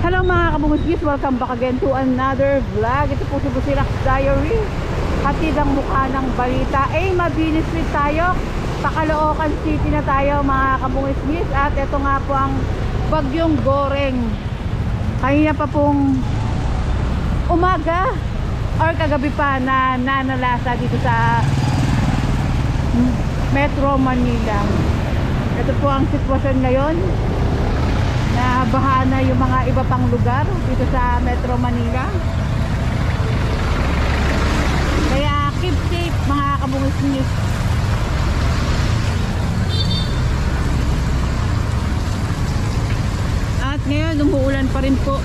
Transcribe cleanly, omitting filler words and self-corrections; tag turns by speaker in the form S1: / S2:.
S1: Hello mga kabungis, welcome back again to another vlog. Ito po si Busilak Diary. Hatid ang mukha ng balita. Mabilis rin tayo. Sa Caloocan City na tayo mga kabungis. At ito nga po ang bagyong Goreng. Kanina pa pong umaga or kagabi pa na nanalasa dito sa Metro Manila. Ito po ang sitwasyon ngayon. Nabaha na yung mga iba pang lugar dito sa Metro Manila. Kaya keep safe mga kabungis. At ngayon umuulan pa rin po